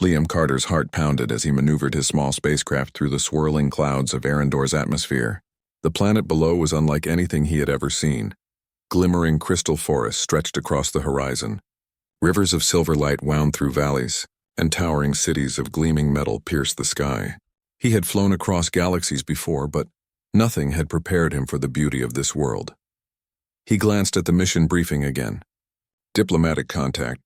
Liam Carter's heart pounded as he maneuvered his small spacecraft through the swirling clouds of Arendor's atmosphere. The planet below was unlike anything he had ever seen. Glimmering crystal forests stretched across the horizon. Rivers of silver light wound through valleys, and towering cities of gleaming metal pierced the sky. He had flown across galaxies before, but nothing had prepared him for the beauty of this world. He glanced at the mission briefing again. Diplomatic contact.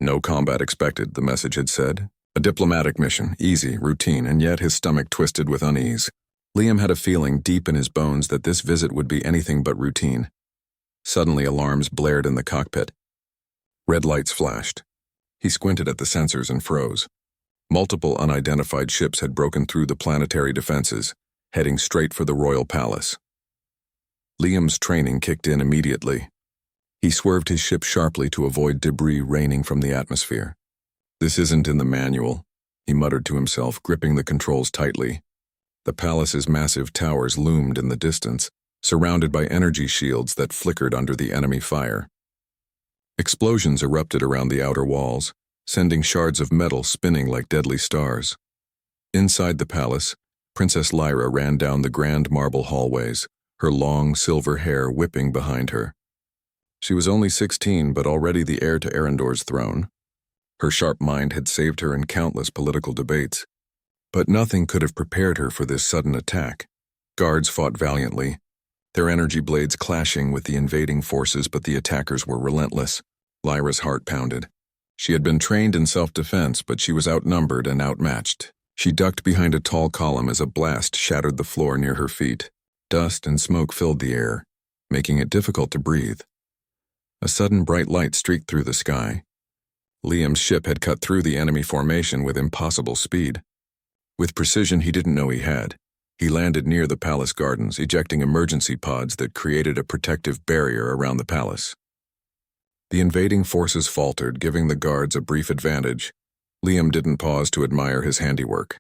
No combat expected, the message had said. A diplomatic mission, easy, routine, and yet his stomach twisted with unease. Liam had a feeling deep in his bones that this visit would be anything but routine. Suddenly alarms blared in the cockpit. Red lights flashed. He squinted at the sensors and froze. Multiple unidentified ships had broken through the planetary defenses, heading straight for the royal palace. Liam's training kicked in immediately. He swerved his ship sharply to avoid debris raining from the atmosphere. "This isn't in the manual," he muttered to himself, gripping the controls tightly. The palace's massive towers loomed in the distance, surrounded by energy shields that flickered under the enemy fire. Explosions erupted around the outer walls, sending shards of metal spinning like deadly stars. Inside the palace, Princess Lyra ran down the grand marble hallways, her long silver hair whipping behind her. She was only 16, but already the heir to Arendor's throne. Her sharp mind had saved her in countless political debates. But nothing could have prepared her for this sudden attack. Guards fought valiantly, their energy blades clashing with the invading forces, but the attackers were relentless. Lyra's heart pounded. She had been trained in self-defense, but she was outnumbered and outmatched. She ducked behind a tall column as a blast shattered the floor near her feet. Dust and smoke filled the air, making it difficult to breathe. A sudden bright light streaked through the sky. Liam's ship had cut through the enemy formation with impossible speed. With precision he didn't know he had. He landed near the palace gardens, ejecting emergency pods that created a protective barrier around the palace. The invading forces faltered, giving the guards a brief advantage. Liam didn't pause to admire his handiwork.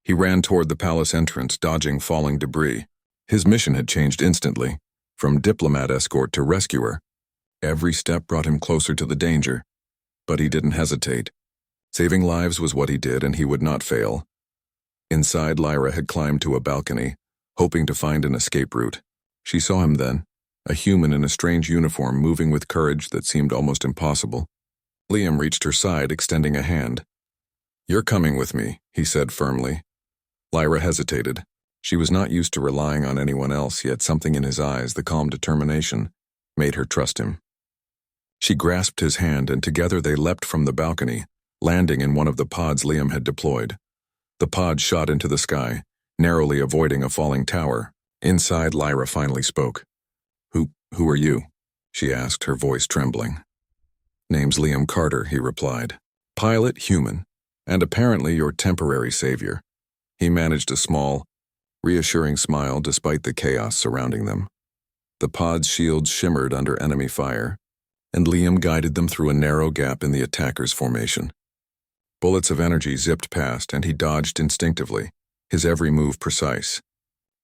He ran toward the palace entrance, dodging falling debris. His mission had changed instantly, from diplomat escort to rescuer. Every step brought him closer to the danger, but he didn't hesitate. Saving lives was what he did, and he would not fail. Inside, Lyra had climbed to a balcony, hoping to find an escape route. She saw him then, a human in a strange uniform moving with courage that seemed almost impossible. Liam reached her side, extending a hand. "You're coming with me," he said firmly. Lyra hesitated. She was not used to relying on anyone else, yet something in his eyes, the calm determination, made her trust him. She grasped his hand, and together they leapt from the balcony, landing in one of the pods Liam had deployed. The pod shot into the sky, narrowly avoiding a falling tower. Inside, Lyra finally spoke. Who are you?" she asked, her voice trembling. "Name's Liam Carter," he replied. "Pilot, human, and apparently your temporary savior." He managed a small, reassuring smile despite the chaos surrounding them. The pod's shields shimmered under enemy fire, and Liam guided them through a narrow gap in the attackers' formation. Bullets of energy zipped past, and he dodged instinctively, his every move precise.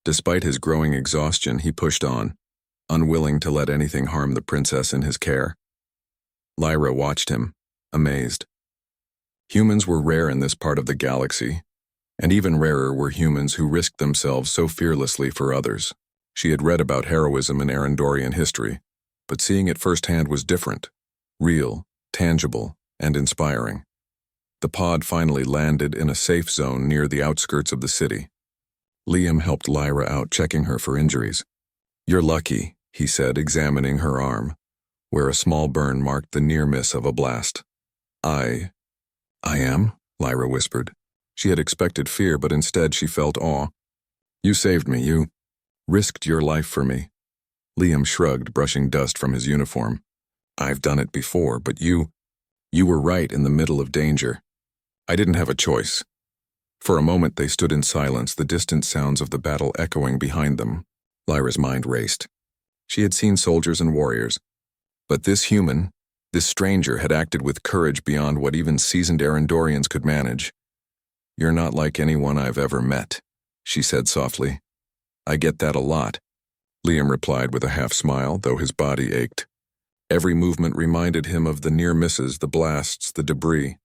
Despite his growing exhaustion, he pushed on, unwilling to let anything harm the princess in his care. Lyra watched him, amazed. Humans were rare in this part of the galaxy, and even rarer were humans who risked themselves so fearlessly for others. She had read about heroism in Arendorian history, but seeing it firsthand was different, real, tangible, and inspiring. The pod finally landed in a safe zone near the outskirts of the city. Liam helped Lyra out, checking her for injuries. "You're lucky," he said, examining her arm, where a small burn marked the near miss of a blast. I am?" Lyra whispered. She had expected fear, but instead she felt awe. "You saved me, you risked your life for me." Liam shrugged, brushing dust from his uniform. "I've done it before, but you were right in the middle of danger. I didn't have a choice." For a moment they stood in silence, the distant sounds of the battle echoing behind them. Lyra's mind raced. She had seen soldiers and warriors, but this human, this stranger, had acted with courage beyond what even seasoned Arendorians could manage. "You're not like anyone I've ever met," she said softly. "I get that a lot," Liam replied with a half-smile, though his body ached. Every movement reminded him of the near misses, the blasts, the debris.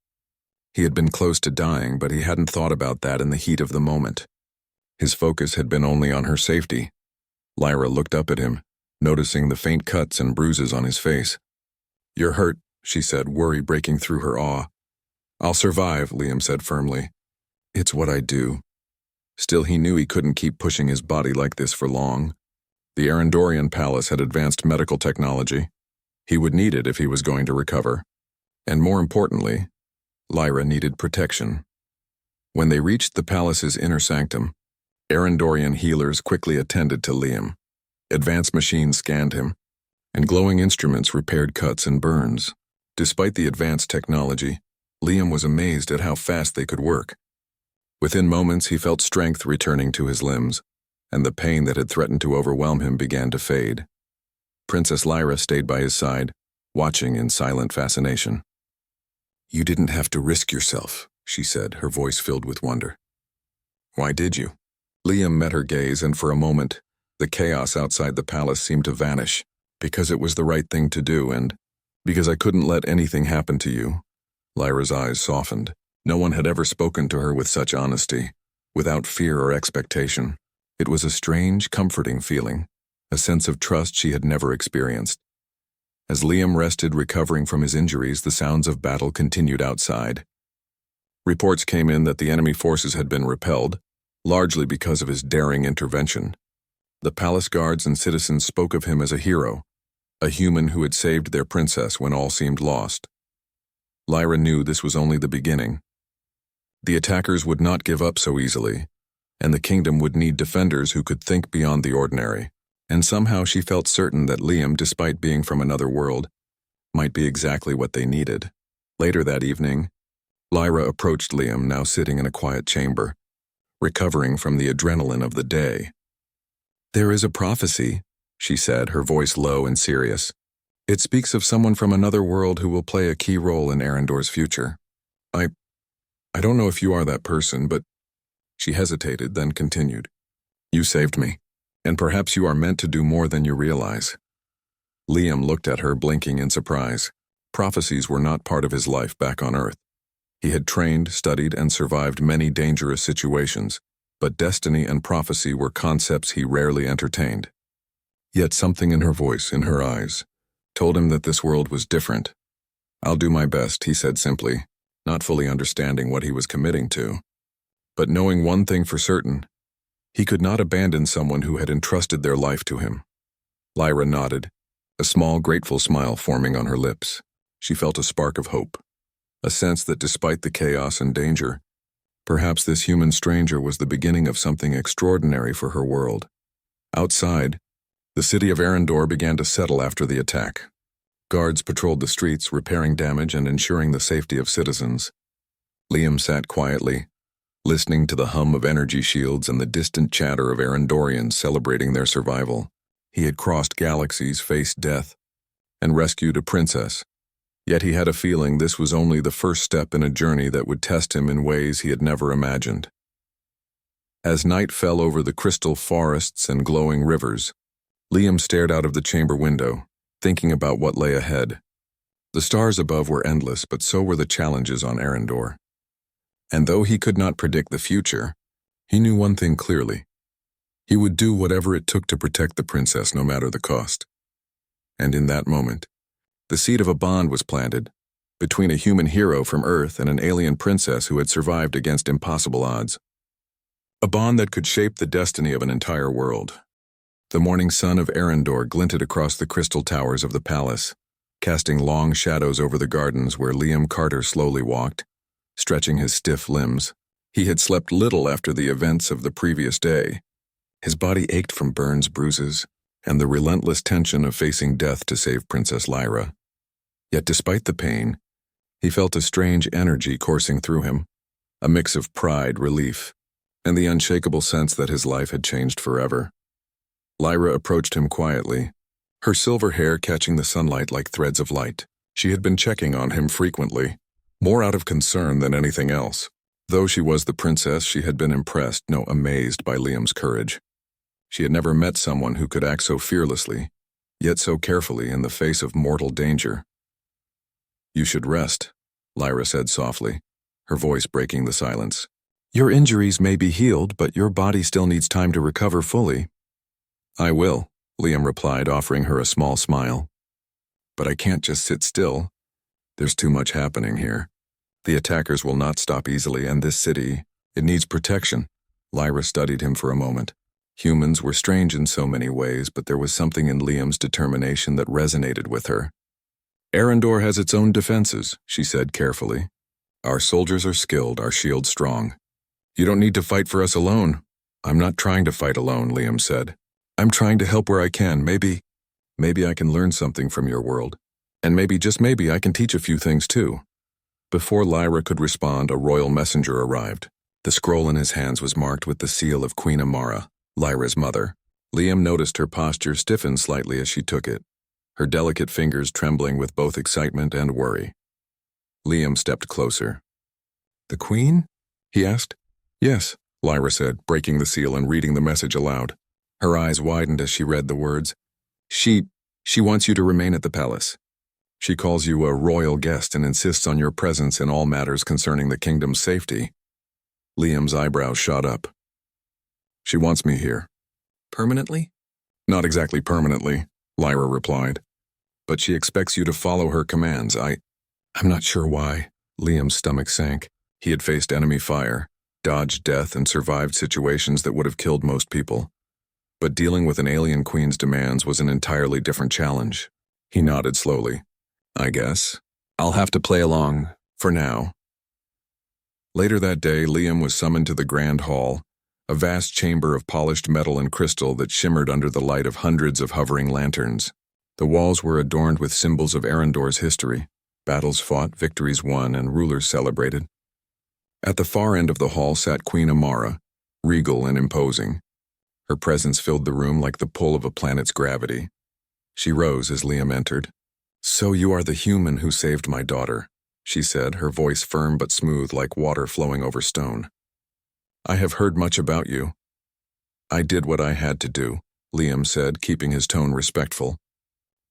He had been close to dying, but he hadn't thought about that in the heat of the moment. His focus had been only on her safety. Lyra looked up at him, noticing the faint cuts and bruises on his face. "You're hurt," she said, worry breaking through her awe. "I'll survive," Liam said firmly. "It's what I do." Still, he knew he couldn't keep pushing his body like this for long. The Arendorian palace had advanced medical technology. He would need it if he was going to recover. And more importantly, Lyra needed protection. When they reached the palace's inner sanctum, Arendorian healers quickly attended to Liam. Advanced machines scanned him, and glowing instruments repaired cuts and burns. Despite the advanced technology, Liam was amazed at how fast they could work. Within moments, he felt strength returning to his limbs, and the pain that had threatened to overwhelm him began to fade. Princess Lyra stayed by his side, watching in silent fascination. "You didn't have to risk yourself," she said, her voice filled with wonder. "Why did you?" Liam met her gaze, and for a moment, the chaos outside the palace seemed to vanish. "Because it was the right thing to do, and because I couldn't let anything happen to you." Lyra's eyes softened. No one had ever spoken to her with such honesty, without fear or expectation. It was a strange, comforting feeling, a sense of trust she had never experienced. As Liam rested, recovering from his injuries, the sounds of battle continued outside. Reports came in that the enemy forces had been repelled, largely because of his daring intervention. The palace guards and citizens spoke of him as a hero, a human who had saved their princess when all seemed lost. Lyra knew this was only the beginning. The attackers would not give up so easily, and the kingdom would need defenders who could think beyond the ordinary. And somehow she felt certain that Liam, despite being from another world, might be exactly what they needed. Later that evening, Lyra approached Liam, now sitting in a quiet chamber, recovering from the adrenaline of the day. "There is a prophecy," she said, her voice low and serious. "It speaks of someone from another world who will play a key role in Arendor's future. I don't know if you are that person, but..." She hesitated, then continued. "You saved me, and perhaps you are meant to do more than you realize." Liam looked at her, blinking in surprise. Prophecies were not part of his life back on Earth. He had trained, studied, and survived many dangerous situations, but destiny and prophecy were concepts he rarely entertained. Yet something in her voice, in her eyes, told him that this world was different. "I'll do my best," he said simply, not fully understanding what he was committing to. But knowing one thing for certain, he could not abandon someone who had entrusted their life to him. Lyra nodded, a small, grateful smile forming on her lips. She felt a spark of hope, a sense that despite the chaos and danger, perhaps this human stranger was the beginning of something extraordinary for her world. Outside, the city of Arendor began to settle after the attack. Guards patrolled the streets, repairing damage and ensuring the safety of citizens. Liam sat quietly, listening to the hum of energy shields and the distant chatter of Arendorians celebrating their survival. He had crossed galaxies, faced death, and rescued a princess. Yet he had a feeling this was only the first step in a journey that would test him in ways he had never imagined. As night fell over the crystal forests and glowing rivers, Liam stared out of the chamber window, thinking about what lay ahead. The stars above were endless, but so were the challenges on Arendor. And though he could not predict the future, he knew one thing clearly. He would do whatever it took to protect the princess, no matter the cost. And in that moment, the seed of a bond was planted between a human hero from Earth and an alien princess who had survived against impossible odds. A bond that could shape the destiny of an entire world. The morning sun of Arendor glinted across the crystal towers of the palace, casting long shadows over the gardens where Liam Carter slowly walked, stretching his stiff limbs. He had slept little after the events of the previous day. His body ached from burns, bruises, and the relentless tension of facing death to save Princess Lyra. Yet despite the pain, he felt a strange energy coursing through him, a mix of pride, relief, and the unshakable sense that his life had changed forever. Lyra approached him quietly, her silver hair catching the sunlight like threads of light. She had been checking on him frequently, more out of concern than anything else. Though she was the princess, she had been impressed, no, amazed by Liam's courage. She had never met someone who could act so fearlessly, yet so carefully in the face of mortal danger. "You should rest," Lyra said softly, her voice breaking the silence. Your injuries may be healed, but your body still needs time to recover fully. I will, Liam replied, offering her a small smile. But I can't just sit still. There's too much happening here. The attackers will not stop easily, and this city, it needs protection. Lyra studied him for a moment. Humans were strange in so many ways, but there was something in Liam's determination that resonated with her. Arendor has its own defenses, she said carefully. Our soldiers are skilled, our shields strong. You don't need to fight for us alone. I'm not trying to fight alone, Liam said. I'm trying to help where I can. Maybe I can learn something from your world. And maybe, just maybe, I can teach a few things too. Before Lyra could respond, a royal messenger arrived. The scroll in his hands was marked with the seal of Queen Amara, Lyra's mother. Liam noticed her posture stiffen slightly as she took it, her delicate fingers trembling with both excitement and worry. Liam stepped closer. The Queen? He asked. Yes, Lyra said, breaking the seal and reading the message aloud. Her eyes widened as she read the words. She wants you to remain at the palace. She calls you a royal guest and insists on your presence in all matters concerning the kingdom's safety. Liam's eyebrows shot up. She wants me here. Permanently? Not exactly permanently, Lyra replied. But she expects you to follow her commands. I'm not sure why. Liam's stomach sank. He had faced enemy fire, dodged death, and survived situations that would have killed most people. But dealing with an alien queen's demands was an entirely different challenge. He nodded slowly. I guess. I'll have to play along, for now. Later that day, Liam was summoned to the Grand Hall, a vast chamber of polished metal and crystal that shimmered under the light of hundreds of hovering lanterns. The walls were adorned with symbols of Arendor's history, battles fought, victories won, and rulers celebrated. At the far end of the hall sat Queen Amara, regal and imposing. Her presence filled the room like the pull of a planet's gravity. She rose as Liam entered. So you are the human who saved my daughter, she said, her voice firm but smooth like water flowing over stone. I have heard much about you. I did what I had to do, Liam said, keeping his tone respectful.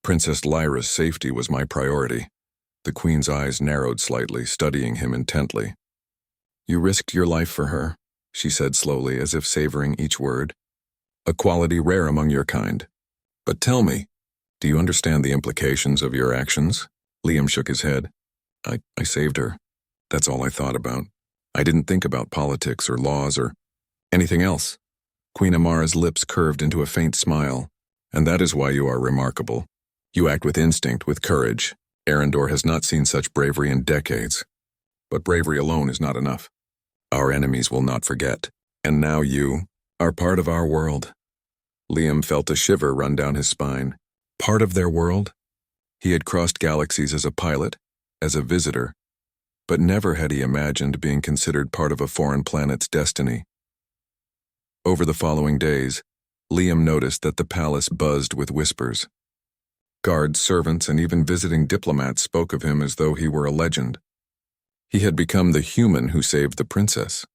Princess Lyra's safety was my priority. The Queen's eyes narrowed slightly, studying him intently. You risked your life for her, she said slowly, as if savoring each word. A quality rare among your kind. But tell me, do you understand the implications of your actions? Liam shook his head. I saved her. That's all I thought about. I didn't think about politics or laws or anything else. Queen Amara's lips curved into a faint smile. And that is why you are remarkable. You act with instinct, with courage. Arendor has not seen such bravery in decades. But bravery alone is not enough. Our enemies will not forget. And now you are part of our world. Liam felt a shiver run down his spine. Part of their world? He had crossed galaxies as a pilot, as a visitor, but never had he imagined being considered part of a foreign planet's destiny. Over the following days, Liam noticed that the palace buzzed with whispers. Guards, servants, and even visiting diplomats spoke of him as though he were a legend. He had become the human who saved the princess.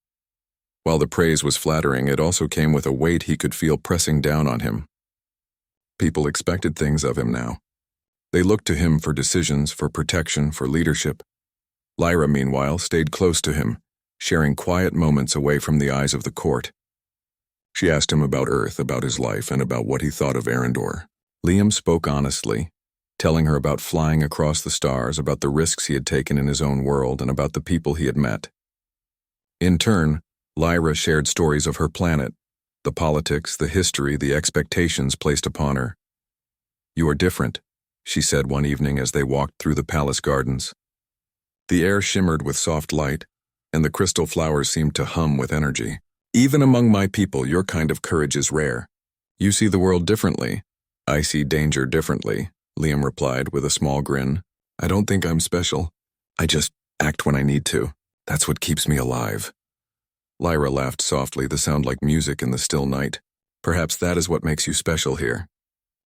While the praise was flattering, it also came with a weight he could feel pressing down on him. People expected things of him now. They looked to him for decisions, for protection, for leadership. Lyra, meanwhile, stayed close to him, sharing quiet moments away from the eyes of the court. She asked him about Earth, about his life, and about what he thought of Arendor. Liam spoke honestly, telling her about flying across the stars, about the risks he had taken in his own world, and about the people he had met. In turn, Lyra shared stories of her planet, the politics, the history, the expectations placed upon her. You are different, she said one evening as they walked through the palace gardens. The air shimmered with soft light, and the crystal flowers seemed to hum with energy. Even among my people, your kind of courage is rare. You see the world differently. I see danger differently, Liam replied with a small grin. I don't think I'm special. I just act when I need to. That's what keeps me alive. Lyra laughed softly, the sound like music in the still night. Perhaps that is what makes you special here.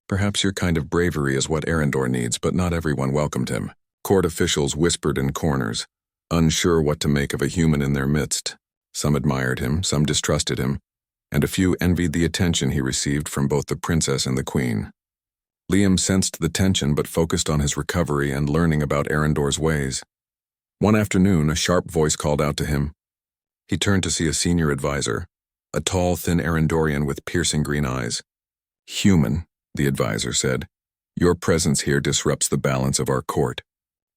Perhaps your kind of bravery is what Arendor needs, but not everyone welcomed him. Court officials whispered in corners, unsure what to make of a human in their midst. Some admired him, some distrusted him, and a few envied the attention he received from both the princess and the queen. Liam sensed the tension but focused on his recovery and learning about Arendor's ways. One afternoon, a sharp voice called out to him. He turned to see a senior advisor, a tall, thin Arendorian with piercing green eyes. "Human," the advisor said, "your presence here disrupts the balance of our court.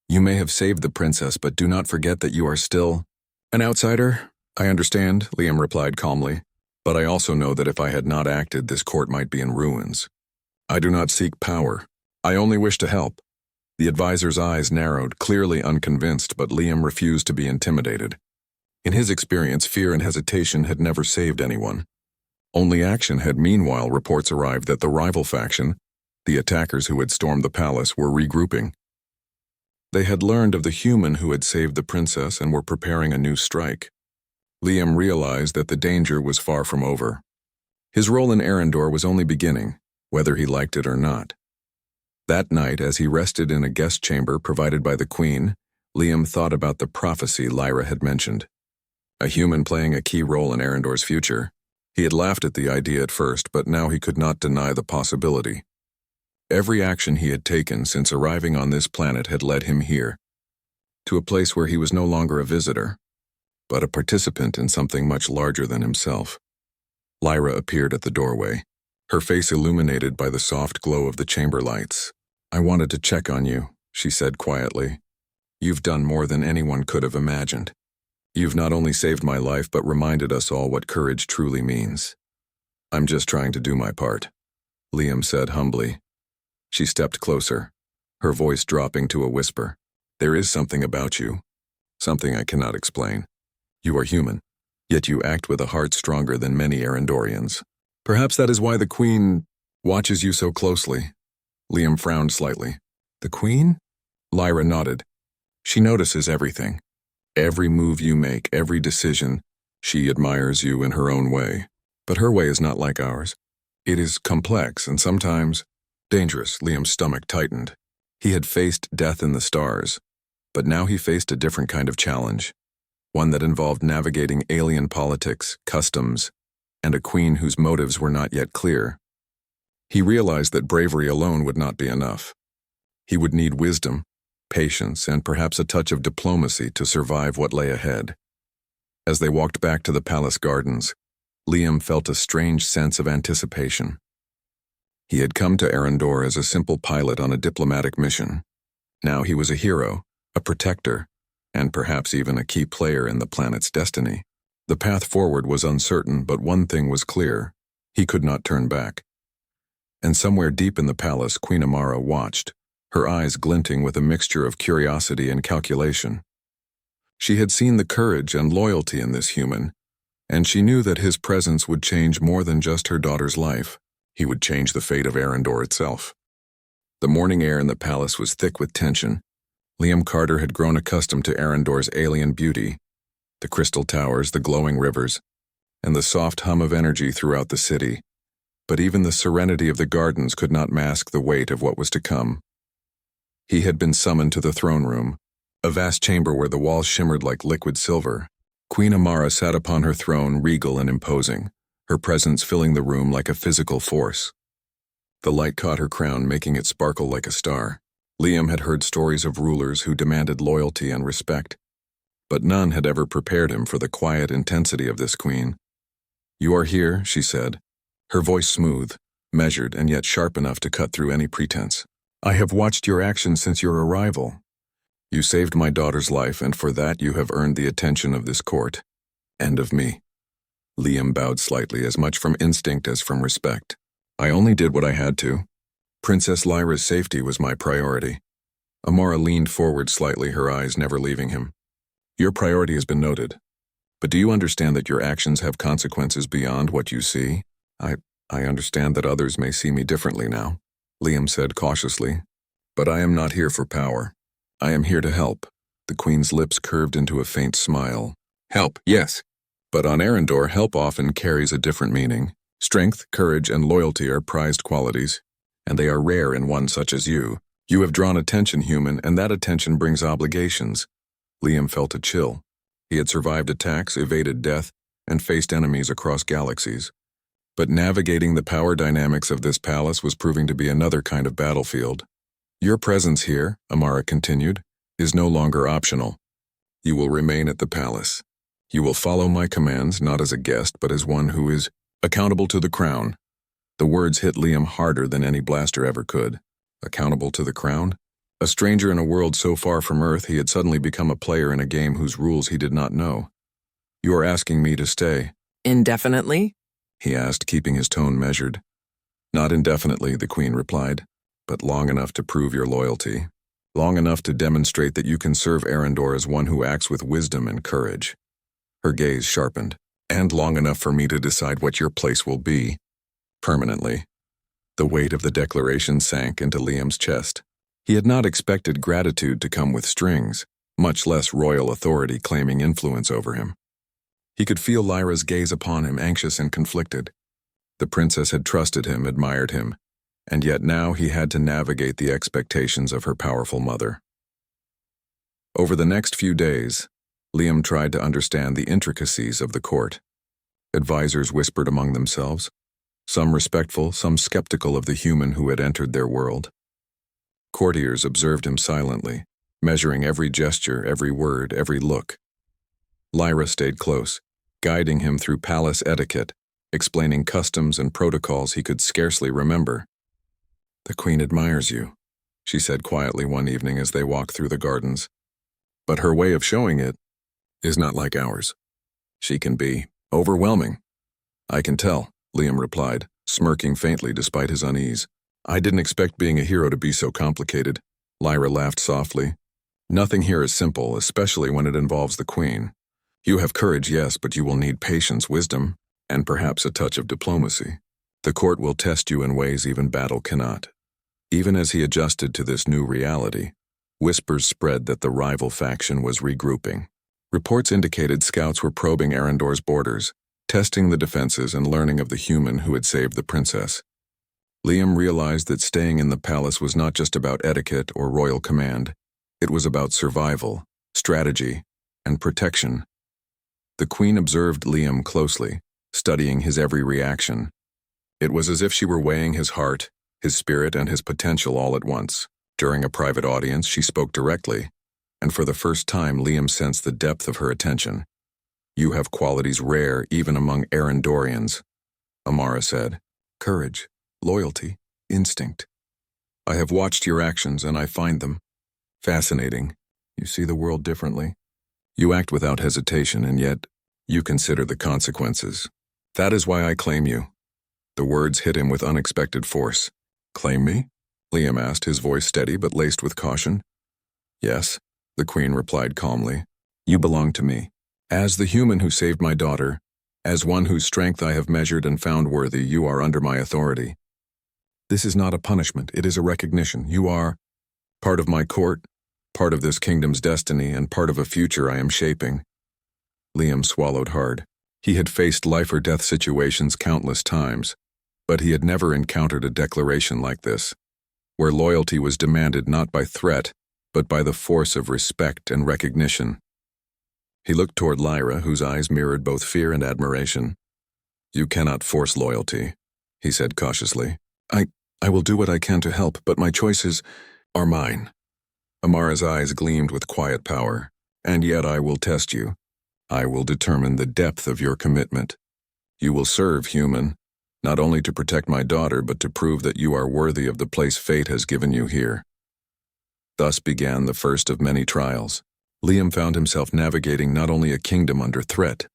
You may have saved the princess, but do not forget that you are still an outsider." "I understand," Liam replied calmly, "but I also know that if I had not acted, this court might be in ruins. I do not seek power. I only wish to help." The advisor's eyes narrowed, clearly unconvinced, but Liam refused to be intimidated. In his experience, fear and hesitation had never saved anyone. Only action had. Meanwhile, reports arrived that the rival faction, the attackers who had stormed the palace, were regrouping. They had learned of the human who had saved the princess and were preparing a new strike. Liam realized that the danger was far from over. His role in Arendor was only beginning, whether he liked it or not. That night, as he rested in a guest chamber provided by the Queen, Liam thought about the prophecy Lyra had mentioned. A human playing a key role in Arendor's future. He had laughed at the idea at first, but now he could not deny the possibility. Every action he had taken since arriving on this planet had led him here, to a place where he was no longer a visitor, but a participant in something much larger than himself. Lyra appeared at the doorway, her face illuminated by the soft glow of the chamber lights. "I wanted to check on you," she said quietly. "You've done more than anyone could have imagined. You've not only saved my life but reminded us all what courage truly means." "I'm just trying to do my part," Liam said humbly. She stepped closer, her voice dropping to a whisper. "There is something about you, something I cannot explain. You are human, yet you act with a heart stronger than many Arendorians. Perhaps that is why the Queen watches you so closely." Liam frowned slightly. "The Queen?" Lyra nodded. "She notices everything. Every move you make, every decision. She admires you in her own way. But her way is not like ours. It is complex and sometimes dangerous." Liam's stomach tightened. He had faced death in the stars, but now he faced a different kind of challenge, one that involved navigating alien politics, customs, and a queen whose motives were not yet clear. He realized that bravery alone would not be enough. He would need wisdom, patience, and perhaps a touch of diplomacy to survive what lay ahead. As they walked back to the palace gardens, Liam felt a strange sense of anticipation. He had come to Arendor as a simple pilot on a diplomatic mission. Now he was a hero, a protector, and perhaps even a key player in the planet's destiny. The path forward was uncertain, but one thing was clear: he could not turn back. And somewhere deep in the palace, Queen Amara watched, her eyes glinting with a mixture of curiosity and calculation. She had seen the courage and loyalty in this human, and she knew that his presence would change more than just her daughter's life. He would change the fate of Arendor itself. The morning air in the palace was thick with tension. Liam Carter had grown accustomed to Arendor's alien beauty, the crystal towers, the glowing rivers, and the soft hum of energy throughout the city. But even the serenity of the gardens could not mask the weight of what was to come. He had been summoned to the throne room, a vast chamber where the walls shimmered like liquid silver. Queen Amara sat upon her throne, regal and imposing, her presence filling the room like a physical force. The light caught her crown, making it sparkle like a star. Liam had heard stories of rulers who demanded loyalty and respect, but none had ever prepared him for the quiet intensity of this queen. "You are here," she said, her voice smooth, measured, and yet sharp enough to cut through any pretense. "I have watched your actions since your arrival. You saved my daughter's life, and for that you have earned the attention of this court, and of me." Liam bowed slightly, as much from instinct as from respect. "I only did what I had to. Princess Lyra's safety was my priority." Amara leaned forward slightly, her eyes never leaving him. "Your priority has been noted. But do you understand that your actions have consequences beyond what you see?" I understand that others may see me differently now," Liam said cautiously. "But I am not here for power. I am here to help." The Queen's lips curved into a faint smile. "Help, yes. But on Arendor, help often carries a different meaning. Strength, courage, and loyalty are prized qualities, and they are rare in one such as you. You have drawn attention, human, and that attention brings obligations." Liam felt a chill. He had survived attacks, evaded death, and faced enemies across galaxies. But navigating the power dynamics of this palace was proving to be another kind of battlefield. "Your presence here," Amara continued, "is no longer optional. You will remain at the palace. You will follow my commands not as a guest but as one who is accountable to the crown. The words hit Liam harder than any blaster ever could. Accountable to the crown? A stranger in a world so far from Earth, he had suddenly become a player in a game whose rules he did not know. You are asking me to stay? Indefinitely? He asked, keeping his tone measured. Not indefinitely, the Queen replied, but long enough to prove your loyalty. Long enough to demonstrate that you can serve Arendor as one who acts with wisdom and courage. Her gaze sharpened. And long enough for me to decide what your place will be. Permanently. The weight of the declaration sank into Liam's chest. He had not expected gratitude to come with strings, much less royal authority claiming influence over him. He could feel Lyra's gaze upon him, anxious and conflicted. The princess had trusted him, admired him, and yet now he had to navigate the expectations of her powerful mother. Over the next few days, Liam tried to understand the intricacies of the court. Advisors whispered among themselves, some respectful, some skeptical of the human who had entered their world. Courtiers observed him silently, measuring every gesture, every word, every look. Lyra stayed close, guiding him through palace etiquette, explaining customs and protocols he could scarcely remember. "The Queen admires you," she said quietly one evening as they walked through the gardens. "But her way of showing it is not like ours. She can be overwhelming." "I can tell," Liam replied, smirking faintly despite his unease. "I didn't expect being a hero to be so complicated." Lyra laughed softly. "Nothing here is simple, especially when it involves the Queen. You have courage, yes, but you will need patience, wisdom, and perhaps a touch of diplomacy. The court will test you in ways even battle cannot." Even as he adjusted to this new reality, whispers spread that the rival faction was regrouping. Reports indicated scouts were probing Arendor's borders, testing the defenses and learning of the human who had saved the princess. Liam realized that staying in the palace was not just about etiquette or royal command. It was about survival, strategy, and protection. The Queen observed Liam closely, studying his every reaction. It was as if she were weighing his heart, his spirit, and his potential all at once. During a private audience, she spoke directly, and for the first time Liam sensed the depth of her attention. "You have qualities rare even among Arendorians," Amara said. "Courage, loyalty, instinct. I have watched your actions and I find them fascinating. You see the world differently. You act without hesitation and yet you consider the consequences. That is why I claim you." The words hit him with unexpected force. "Claim me?" Liam asked, his voice steady but laced with caution. "Yes," the Queen replied calmly. "You belong to me. As the human who saved my daughter, as one whose strength I have measured and found worthy, you are under my authority. This is not a punishment, it is a recognition. You are part of my court, part of this kingdom's destiny, and part of a future I am shaping." Liam swallowed hard. He had faced life or death situations countless times, but he had never encountered a declaration like this, where loyalty was demanded not by threat, but by the force of respect and recognition. He looked toward Lyra, whose eyes mirrored both fear and admiration. "You cannot force loyalty," he said cautiously. I will do what I can to help, but my choices are mine." Amara's eyes gleamed with quiet power. "And yet I will test you. I will determine the depth of your commitment. You will serve, human, not only to protect my daughter, but to prove that you are worthy of the place fate has given you here." Thus began the first of many trials. Liam found himself navigating not only a kingdom under threat,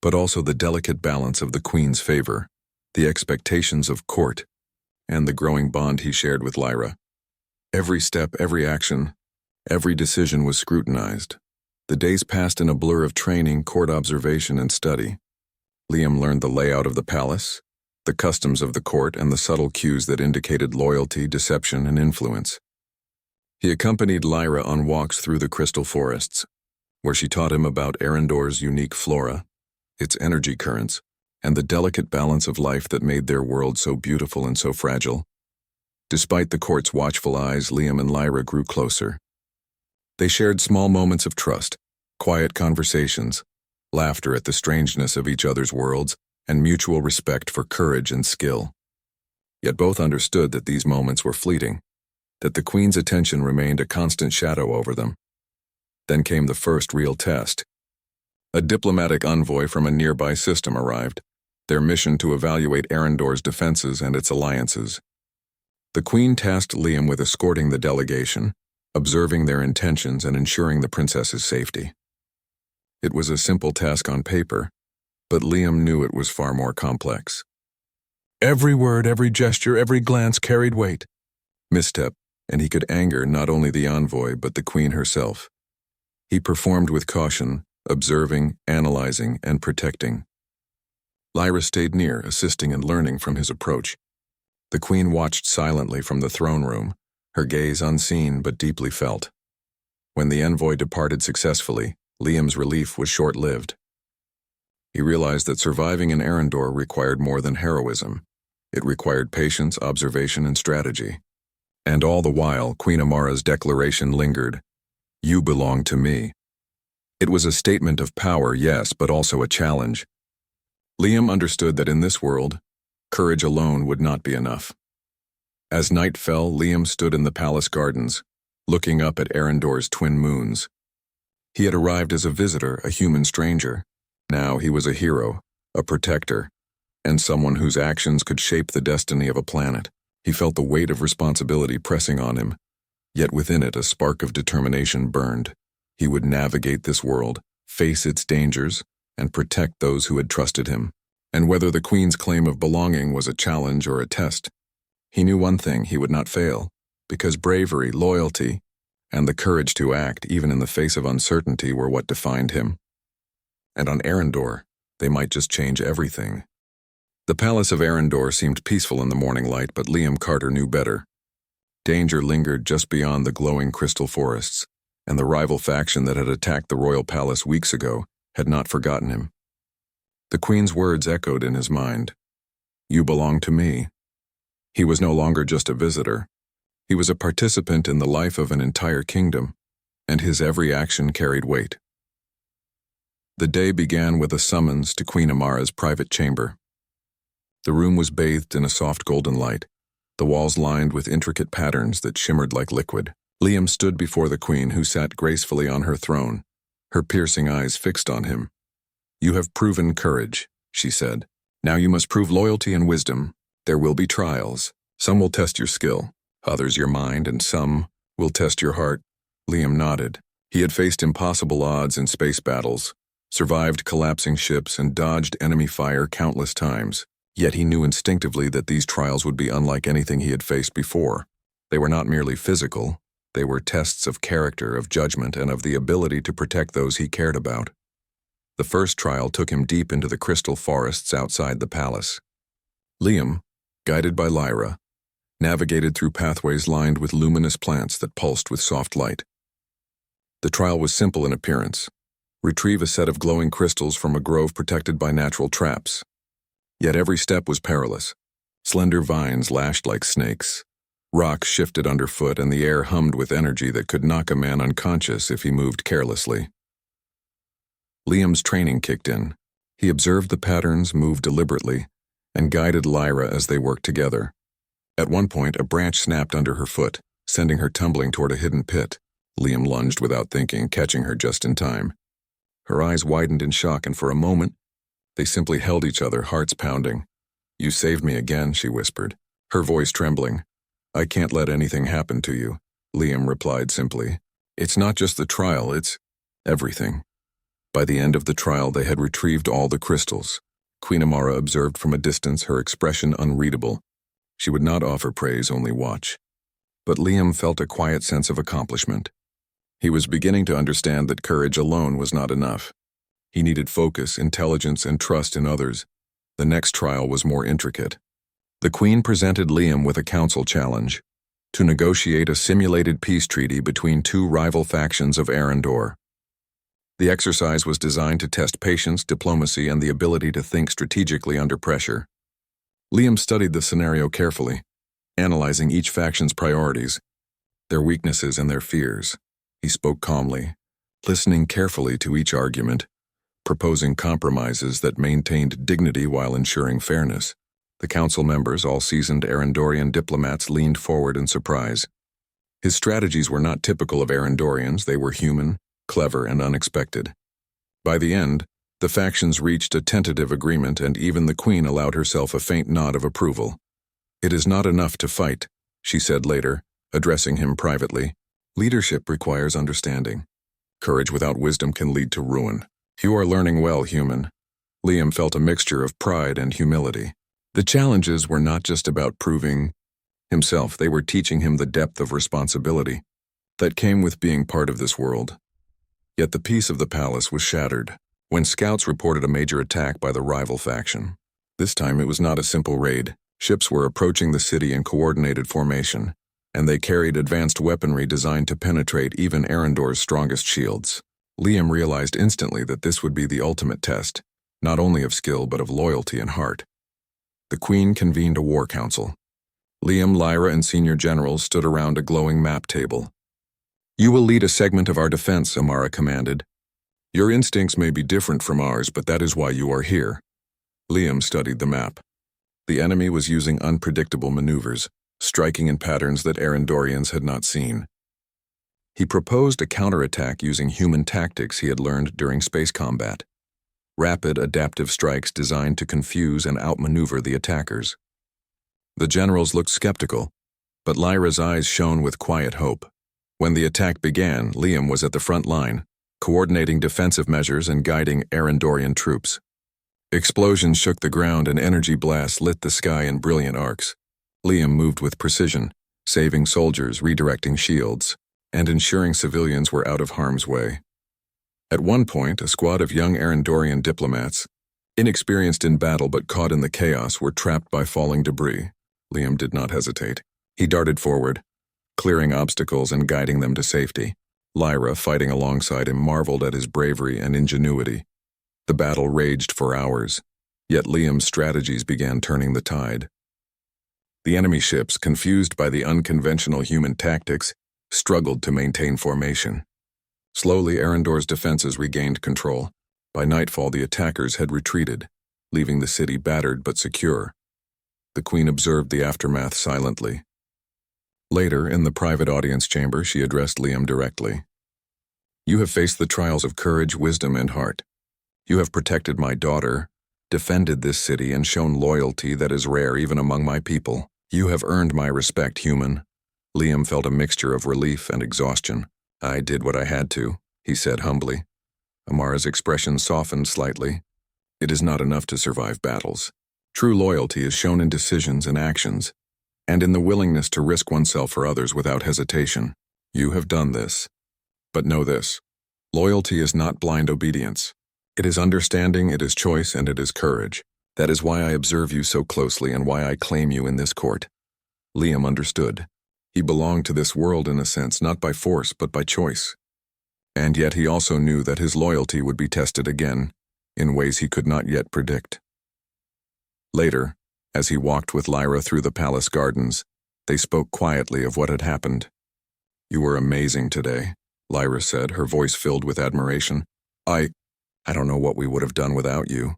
but also the delicate balance of the Queen's favor, the expectations of court, and the growing bond he shared with Lyra. Every step, every action, every decision was scrutinized. The days passed in a blur of training, court observation, and study. Liam learned the layout of the palace, the customs of the court, and the subtle cues that indicated loyalty, deception, and influence. He accompanied Lyra on walks through the crystal forests, where she taught him about Arendor's unique flora, its energy currents, and the delicate balance of life that made their world so beautiful and so fragile. Despite the court's watchful eyes, Liam and Lyra grew closer. They shared small moments of trust, quiet conversations, laughter at the strangeness of each other's worlds, and mutual respect for courage and skill. Yet both understood that these moments were fleeting, that the Queen's attention remained a constant shadow over them. Then came the first real test. A diplomatic envoy from a nearby system arrived, their mission to evaluate Arendor's defenses and its alliances. The Queen tasked Liam with escorting the delegation, observing their intentions and ensuring the princess's safety. It was a simple task on paper, but Liam knew it was far more complex. Every word, every gesture, every glance carried weight. Misstep, and he could anger not only the envoy but the Queen herself. He performed with caution, observing, analyzing, and protecting. Lyra stayed near, assisting and learning from his approach. The Queen watched silently from the throne room, her gaze unseen but deeply felt. When the envoy departed successfully, Liam's relief was short-lived. He realized that surviving in Arendor required more than heroism. It required patience, observation, and strategy. And all the while, Queen Amara's declaration lingered. You belong to me. It was a statement of power, yes, but also a challenge. Liam understood that in this world, courage alone would not be enough. As night fell, Liam stood in the palace gardens, looking up at Arendor's twin moons. He had arrived as a visitor, a human stranger. Now he was a hero, a protector, and someone whose actions could shape the destiny of a planet. He felt the weight of responsibility pressing on him, yet within it a spark of determination burned. He would navigate this world, face its dangers, and protect those who had trusted him. And whether the Queen's claim of belonging was a challenge or a test, he knew one thing: he would not fail, because bravery, loyalty, and the courage to act, even in the face of uncertainty, were what defined him. And on Arendor, they might just change everything. The palace of Arendor seemed peaceful in the morning light, but Liam Carter knew better. Danger lingered just beyond the glowing crystal forests, and the rival faction that had attacked the royal palace weeks ago had not forgotten him. The Queen's words echoed in his mind. You belong to me. He was no longer just a visitor. He was a participant in the life of an entire kingdom, and his every action carried weight. The day began with a summons to Queen Amara's private chamber. The room was bathed in a soft golden light, the walls lined with intricate patterns that shimmered like liquid. Liam stood before the Queen, who sat gracefully on her throne, her piercing eyes fixed on him. You have proven courage, she said. Now you must prove loyalty and wisdom. There will be trials. Some will test your skill, others your mind, and some will test your heart. Liam nodded. He had faced impossible odds in space battles, survived collapsing ships, and dodged enemy fire countless times. Yet he knew instinctively that these trials would be unlike anything he had faced before. They were not merely physical. They were tests of character, of judgment, and of the ability to protect those he cared about. The first trial took him deep into the crystal forests outside the palace. Liam, guided by Lyra, navigated through pathways lined with luminous plants that pulsed with soft light. The trial was simple in appearance. Retrieve a set of glowing crystals from a grove protected by natural traps. Yet every step was perilous. Slender vines lashed like snakes. Rocks shifted underfoot, and the air hummed with energy that could knock a man unconscious if he moved carelessly. Liam's training kicked in. He observed the patterns, moved deliberately, and guided Lyra as they worked together. At one point, a branch snapped under her foot, sending her tumbling toward a hidden pit. Liam lunged without thinking, catching her just in time. Her eyes widened in shock, and for a moment, they simply held each other, hearts pounding. You saved me again, she whispered, her voice trembling. I can't let anything happen to you, Liam replied simply. It's not just the trial, it's everything. By the end of the trial, they had retrieved all the crystals. Queen Amara observed from a distance, her expression unreadable. She would not offer praise, only watch. But Liam felt a quiet sense of accomplishment. He was beginning to understand that courage alone was not enough. He needed focus, intelligence, and trust in others. The next trial was more intricate. The Queen presented Liam with a council challenge: to negotiate a simulated peace treaty between two rival factions of Arendor. The exercise was designed to test patience, diplomacy, and the ability to think strategically under pressure. Liam studied the scenario carefully, analyzing each faction's priorities, their weaknesses and their fears. He spoke calmly, listening carefully to each argument, proposing compromises that maintained dignity while ensuring fairness. The council members, all seasoned Arendorian diplomats, leaned forward in surprise. His strategies were not typical of Arendorians. They were human, clever, and unexpected. By the end, the factions reached a tentative agreement, and even the Queen allowed herself a faint nod of approval. "It is not enough to fight," she said later, addressing him privately. "Leadership requires understanding. Courage without wisdom can lead to ruin. You are learning well, human." Liam felt a mixture of pride and humility. The challenges were not just about proving himself, they were teaching him the depth of responsibility that came with being part of this world. Yet the peace of the palace was shattered when scouts reported a major attack by the rival faction. This time it was not a simple raid. Ships were approaching the city in coordinated formation, and they carried advanced weaponry designed to penetrate even Arendor's strongest shields. Liam realized instantly that this would be the ultimate test, not only of skill but of loyalty and heart. The Queen convened a war council. Liam, Lyra, and senior generals stood around a glowing map table. "You will lead a segment of our defense," Amara commanded. "Your instincts may be different from ours, but that is why you are here." Liam studied the map. The enemy was using unpredictable maneuvers, striking in patterns that Arendorians had not seen. He proposed a counterattack using human tactics he had learned during space combat. Rapid, adaptive strikes designed to confuse and outmaneuver the attackers. The generals looked skeptical, but Lyra's eyes shone with quiet hope. When the attack began, Liam was at the front line, coordinating defensive measures and guiding Arendorian troops. Explosions shook the ground and energy blasts lit the sky in brilliant arcs. Liam moved with precision, saving soldiers, redirecting shields, and ensuring civilians were out of harm's way. At one point, a squad of young Arendorian diplomats, inexperienced in battle but caught in the chaos, were trapped by falling debris. Liam did not hesitate. He darted forward, clearing obstacles and guiding them to safety. Lyra, fighting alongside him, marveled at his bravery and ingenuity. The battle raged for hours, yet Liam's strategies began turning the tide. The enemy ships, confused by the unconventional human tactics, struggled to maintain formation. Slowly, Arendor's defenses regained control. By nightfall, the attackers had retreated, leaving the city battered but secure. The Queen observed the aftermath silently. Later, in the private audience chamber, she addressed Liam directly. "You have faced the trials of courage, wisdom, and heart. You have protected my daughter, defended this city, and shown loyalty that is rare even among my people. You have earned my respect, human." Liam felt a mixture of relief and exhaustion. "I did what I had to," he said humbly. Amara's expression softened slightly. "It is not enough to survive battles. True loyalty is shown in decisions and actions, and in the willingness to risk oneself for others without hesitation. You have done this. But know this: loyalty is not blind obedience. It is understanding, it is choice, and it is courage. That is why I observe you so closely and why I claim you in this court." Liam understood. He belonged to this world in a sense, not by force but by choice. And yet he also knew that his loyalty would be tested again, in ways he could not yet predict. Later, as he walked with Lyra through the palace gardens, they spoke quietly of what had happened. "You were amazing today," Lyra said, her voice filled with admiration. I don't know what we would have done without you."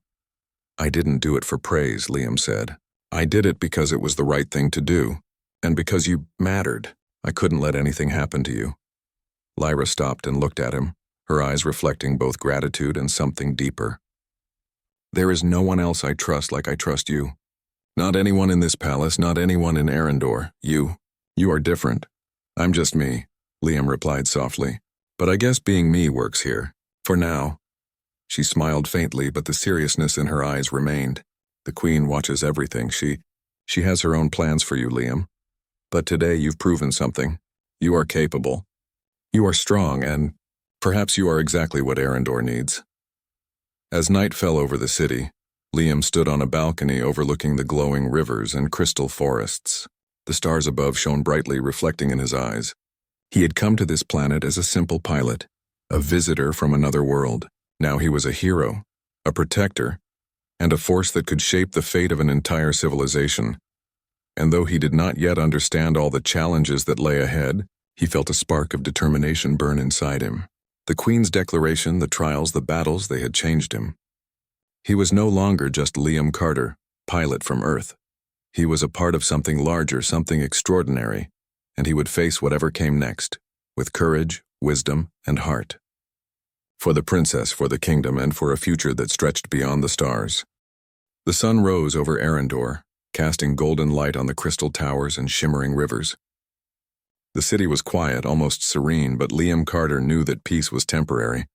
"I didn't do it for praise," Liam said. "I did it because it was the right thing to do, and because you mattered. I couldn't let anything happen to you." Lyra stopped and looked at him, her eyes reflecting both gratitude and something deeper. "There is no one else I trust like I trust you. Not anyone in this palace, not anyone in Arendor. You are different." "I'm just me," Liam replied softly. "But I guess being me works here. For now." She smiled faintly, but the seriousness in her eyes remained. "The Queen watches everything. She has her own plans for you, Liam. But today you've proven something. You are capable. You are strong, and perhaps you are exactly what Arendor needs." As night fell over the city, Liam stood on a balcony overlooking the glowing rivers and crystal forests. The stars above shone brightly, reflecting in his eyes. He had come to this planet as a simple pilot, a visitor from another world. Now he was a hero, a protector, and a force that could shape the fate of an entire civilization. And though he did not yet understand all the challenges that lay ahead, he felt a spark of determination burn inside him. The Queen's declaration, the trials, the battles, they had changed him. He was no longer just Liam Carter, pilot from Earth. He was a part of something larger, something extraordinary, and he would face whatever came next, with courage, wisdom, and heart. For the princess, for the kingdom, and for a future that stretched beyond the stars. The sun rose over Arendor, casting golden light on the crystal towers and shimmering rivers. The city was quiet, almost serene, but Liam Carter knew that peace was temporary.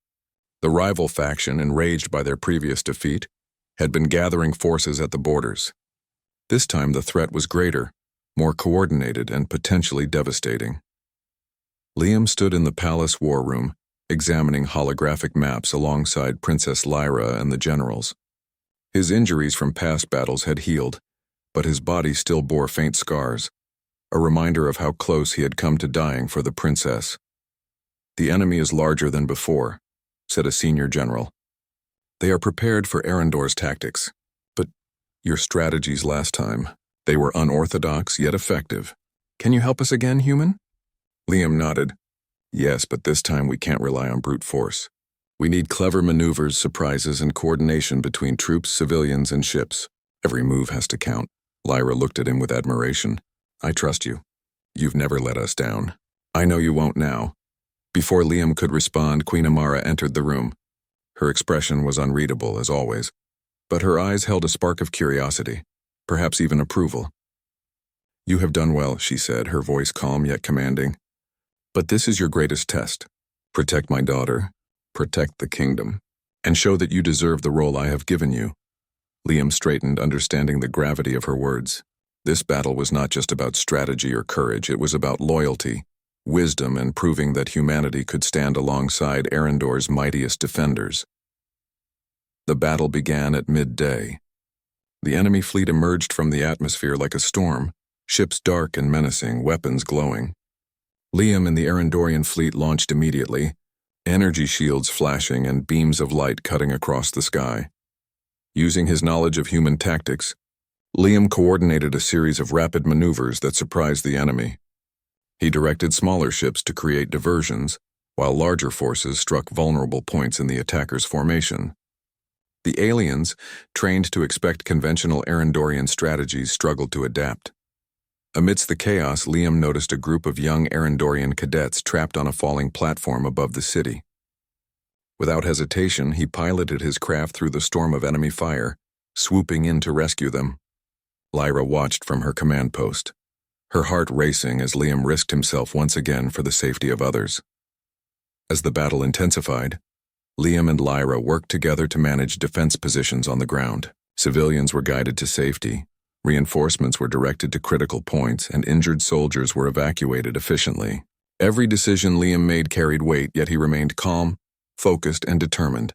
The rival faction, enraged by their previous defeat, had been gathering forces at the borders. This time the threat was greater, more coordinated, and potentially devastating. Liam stood in the palace war room, examining holographic maps alongside Princess Lyra and the generals. His injuries from past battles had healed, but his body still bore faint scars, a reminder of how close he had come to dying for the princess. "The enemy is larger than before," said a senior general. "They are prepared for Arendor's tactics. But your strategies last time, they were unorthodox yet effective. Can you help us again, human?" Liam nodded. "Yes, but this time we can't rely on brute force. We need clever maneuvers, surprises, and coordination between troops, civilians, and ships. Every move has to count." Lyra looked at him with admiration. "I trust you. You've never let us down. I know you won't now." Before Liam could respond, Queen Amara entered the room. Her expression was unreadable, as always, but her eyes held a spark of curiosity, perhaps even approval. "You have done well," she said, her voice calm yet commanding. "But this is your greatest test. Protect my daughter, protect the kingdom, and show that you deserve the role I have given you." Liam straightened, understanding the gravity of her words. This battle was not just about strategy or courage, it was about loyalty, wisdom, and proving that humanity could stand alongside Arendor's mightiest defenders. The battle began at midday. The enemy fleet emerged from the atmosphere like a storm, ships dark and menacing, weapons glowing. Liam and the Arendorian fleet launched immediately, energy shields flashing and beams of light cutting across the sky. Using his knowledge of human tactics, Liam coordinated a series of rapid maneuvers that surprised the enemy. He directed smaller ships to create diversions, while larger forces struck vulnerable points in the attacker's formation. The aliens, trained to expect conventional Arendorian strategies, struggled to adapt. Amidst the chaos, Liam noticed a group of young Arendorian cadets trapped on a falling platform above the city. Without hesitation, he piloted his craft through the storm of enemy fire, swooping in to rescue them. Lyra watched from her command post, her heart racing as Liam risked himself once again for the safety of others. As the battle intensified, Liam and Lyra worked together to manage defense positions on the ground. Civilians were guided to safety, reinforcements were directed to critical points, and injured soldiers were evacuated efficiently. Every decision Liam made carried weight, yet he remained calm, focused, and determined.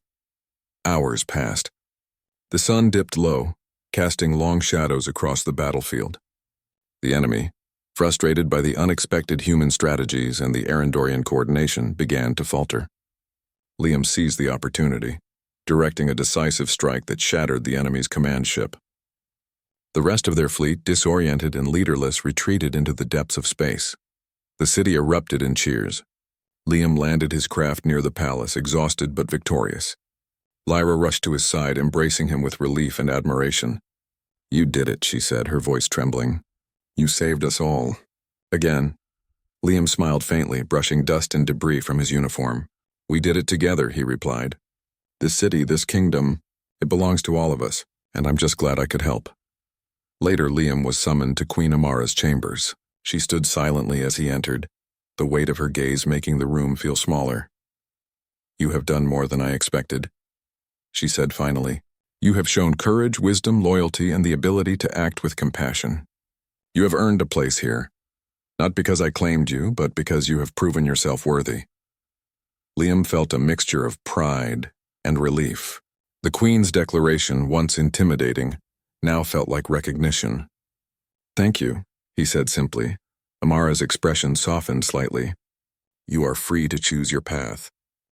Hours passed. The sun dipped low, casting long shadows across the battlefield. The enemy, frustrated by the unexpected human strategies and the Arendorian coordination, began to falter. Liam seized the opportunity, directing a decisive strike that shattered the enemy's command ship. The rest of their fleet, disoriented and leaderless, retreated into the depths of space. The city erupted in cheers. Liam landed his craft near the palace, exhausted but victorious. Lyra rushed to his side, embracing him with relief and admiration. "You did it," she said, her voice trembling. "You saved us all." Again. Liam smiled faintly, brushing dust and debris from his uniform. "We did it together," he replied. "This city, this kingdom, it belongs to all of us, and I'm just glad I could help." Later, Liam was summoned to Queen Amara's chambers. She stood silently as he entered, the weight of her gaze making the room feel smaller. "You have done more than I expected," she said finally. "You have shown courage, wisdom, loyalty, and the ability to act with compassion. You have earned a place here, not because I claimed you, but because you have proven yourself worthy." Liam felt a mixture of pride and relief. The Queen's declaration, once intimidating, now felt like recognition. "Thank you," he said simply. Amara's expression softened slightly. "You are free to choose your path.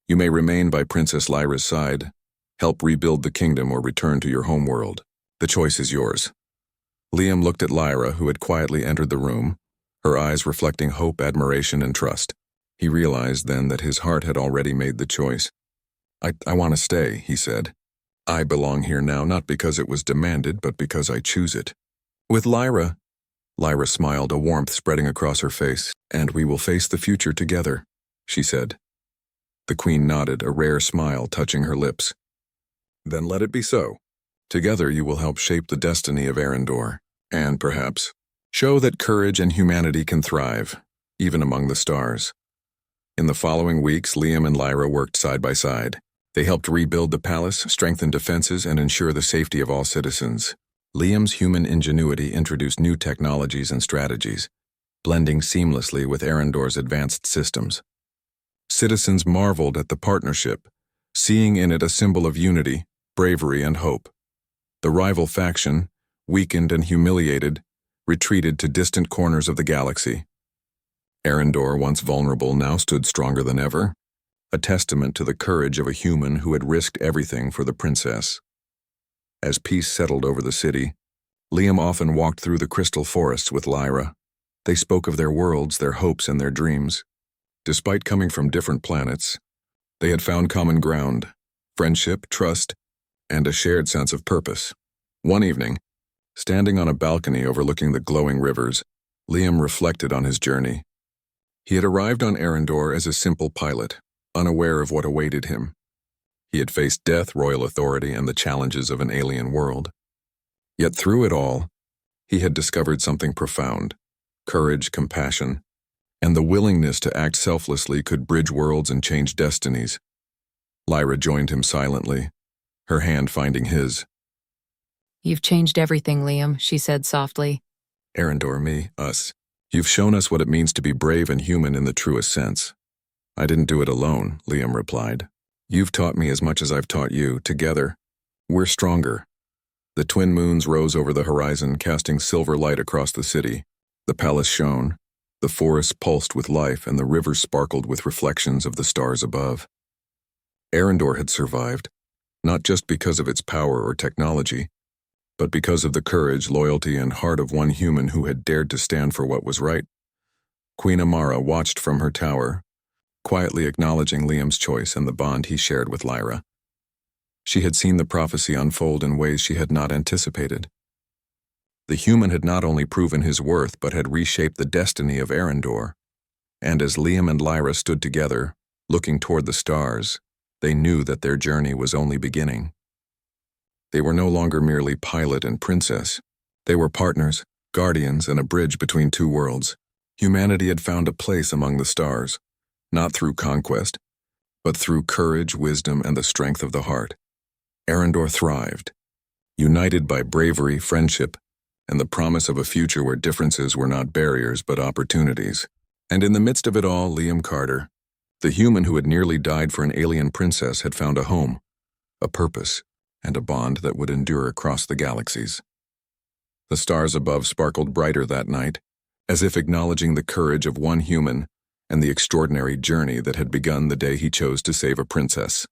You may remain by Princess Lyra's side, help rebuild the kingdom, or return to your homeworld. The choice is yours." Liam looked at Lyra, who had quietly entered the room, her eyes reflecting hope, admiration, and trust. He realized then that his heart had already made the choice. I want to stay," he said. "I belong here now, not because it was demanded, but because I choose it." "With Lyra," Lyra smiled, a warmth spreading across her face, "and we will face the future together," she said. The queen nodded, a rare smile touching her lips. Then let it be so. Together you will help shape the destiny of Arendor, and perhaps show that courage and humanity can thrive, even among the stars. In the following weeks, Liam and Lyra worked side by side. They helped rebuild the palace, strengthen defenses, and ensure the safety of all citizens. Liam's human ingenuity introduced new technologies and strategies, blending seamlessly with Arendor's advanced systems. Citizens marveled at the partnership, seeing in it a symbol of unity, bravery, and hope. The rival faction, weakened and humiliated, retreated to distant corners of the galaxy. Arendor, once vulnerable, now stood stronger than ever, a testament to the courage of a human who had risked everything for the princess. As peace settled over the city, Liam often walked through the crystal forests with Lyra. They spoke of their worlds, their hopes, and their dreams. Despite coming from different planets, they had found common ground, friendship, trust, and a shared sense of purpose. One evening, standing on a balcony overlooking the glowing rivers, Liam reflected on his journey. He had arrived on Arendor as a simple pilot, unaware of what awaited him. He had faced death, royal authority, and the challenges of an alien world. Yet through it all, he had discovered something profound: courage, compassion, and the willingness to act selflessly could bridge worlds and change destinies. Lyra joined him silently, her hand finding his. "You've changed everything, Liam," she said softly. Arendor, me, us. You've shown us what it means to be brave and human in the truest sense. I didn't do it alone, Liam replied. You've taught me as much as I've taught you. Together, we're stronger. The twin moons rose over the horizon, casting silver light across the city. The palace shone, the forests pulsed with life, and the rivers sparkled with reflections of the stars above. Arendor had survived, not just because of its power or technology, but because of the courage, loyalty, and heart of one human who had dared to stand for what was right. Queen Amara watched from her tower, quietly acknowledging Liam's choice and the bond he shared with Lyra. She had seen the prophecy unfold in ways she had not anticipated. The human had not only proven his worth, but had reshaped the destiny of Arendor. And as Liam and Lyra stood together, looking toward the stars, they knew that their journey was only beginning. They were no longer merely pilot and princess. They were partners, guardians, and a bridge between two worlds. Humanity had found a place among the stars, not through conquest, but through courage, wisdom, and the strength of the heart. Arendor thrived, united by bravery, friendship, and the promise of a future where differences were not barriers but opportunities. And in the midst of it all, Liam Carter, the human who had nearly died for an alien princess, had found a home, a purpose, and a bond that would endure across the galaxies. The stars above sparkled brighter that night, as if acknowledging the courage of one human and the extraordinary journey that had begun the day he chose to save a princess.